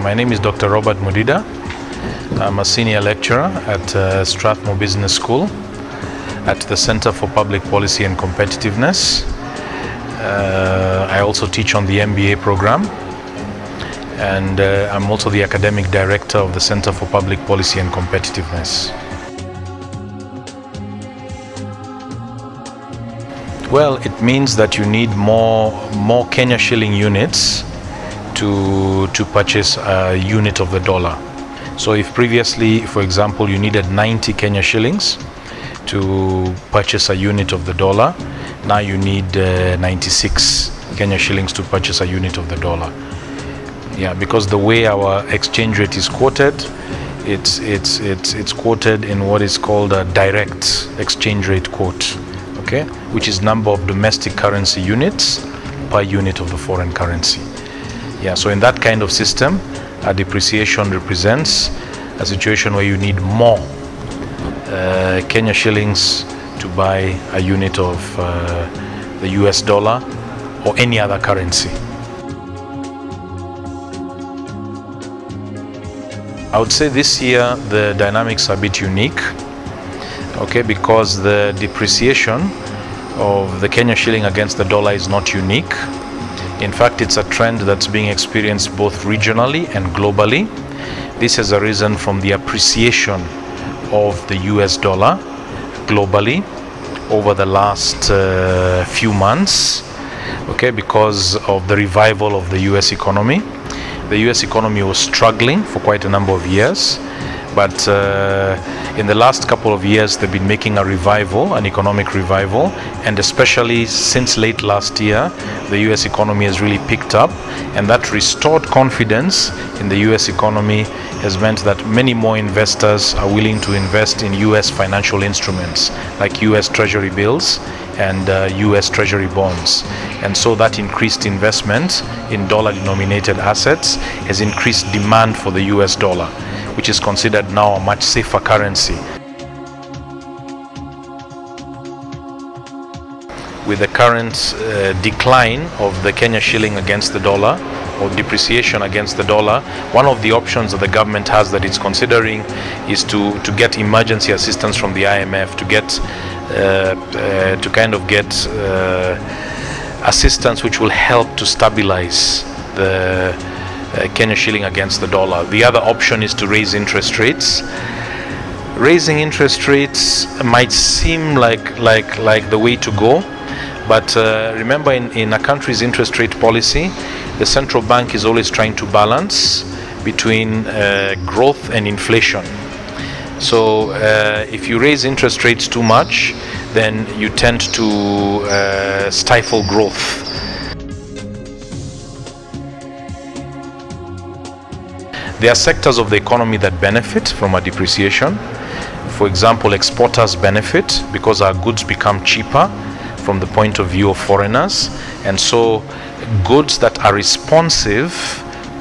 My name is Dr. Robert Mudida. I'm a senior lecturer at Strathmore Business School at the Center for Public Policy and Competitiveness. I also teach on the MBA program, and I'm also the academic director of the Center for Public Policy and Competitiveness. Well, it means that you need more Kenya Shilling units to purchase a unit of the dollar. So if previously, for example, you needed 90 Kenya Shillings to purchase a unit of the dollar, now you need 96 Kenya Shillings to purchase a unit of the dollar. Yeah, because the way our exchange rate is quoted, it's quoted in what is called a direct exchange rate quote, okay, which is number of domestic currency units per unit of the foreign currency. Yeah, so in that kind of system, a depreciation represents a situation where you need more Kenya Shillings to buy a unit of the US dollar or any other currency. I would say this year the dynamics are a bit unique, okay, because the depreciation of the Kenya Shilling against the dollar is not unique. In fact, it's a trend that's being experienced both regionally and globally. This has arisen from the appreciation of the US dollar globally over the last few months, okay, because of the revival of the US economy. The US economy was struggling for quite a number of years, but in the last couple of years they've been making a revival, an economic revival, and especially since late last year the US economy has really picked up, and that restored confidence in the US economy has meant that many more investors are willing to invest in US financial instruments like US Treasury bills and US Treasury bonds. And so that increased investment in dollar-denominated assets has increased demand for the US dollar, which is considered now a much safer currency. With the current decline of the Kenya Shilling against the dollar, or depreciation against the dollar, one of the options that the government has that it's considering is to get emergency assistance from the IMF, to get assistance which will help to stabilize the Kenya Shilling against the dollar. The other option is to raise interest rates. Raising interest rates might seem like the way to go, but remember, in a country's interest rate policy, the central bank is always trying to balance between growth and inflation. So if you raise interest rates too much, then you tend to stifle growth. There are sectors of the economy that benefit from a depreciation. For example, exporters benefit because our goods become cheaper from the point of view of foreigners, and so goods that are responsive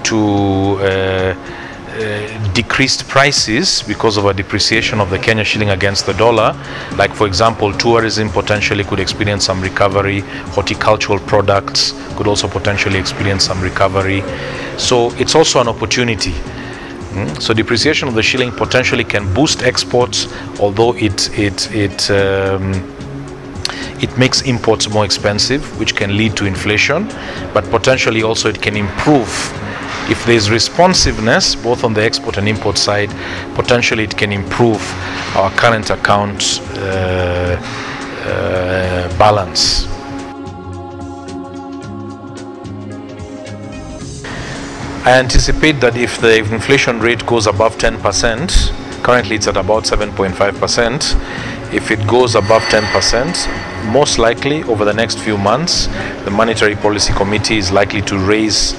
to decreased prices because of a depreciation of the Kenya Shilling against the dollar, like for example tourism potentially could experience some recovery, horticultural products could also potentially experience some recovery. So it's also an opportunity. So depreciation of the shilling potentially can boost exports, although it makes imports more expensive, which can lead to inflation, but potentially also it can improve. If there's responsiveness both on the export and import side, potentially it can improve our current account balance. I anticipate that if the inflation rate goes above 10%, currently it's at about 7.5%, if it goes above 10%, most likely over the next few months, the Monetary Policy Committee is likely to raise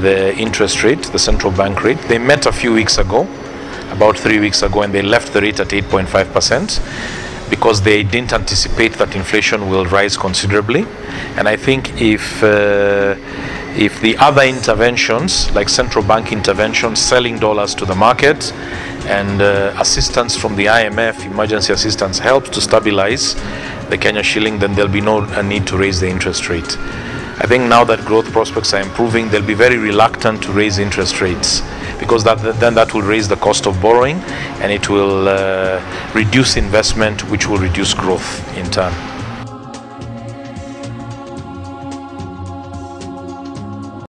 the interest rate, the central bank rate. They met a few weeks ago, about 3 weeks ago, and they left the rate at 8.5% because they didn't anticipate that inflation will rise considerably. And I think if the other interventions, like central bank interventions, selling dollars to the market, and assistance from the IMF, emergency assistance, helps to stabilize the Kenya Shilling, then there'll be no need to raise the interest rate. I think now that growth prospects are improving, they'll be very reluctant to raise interest rates, because then that will raise the cost of borrowing, and it will reduce investment, which will reduce growth in turn.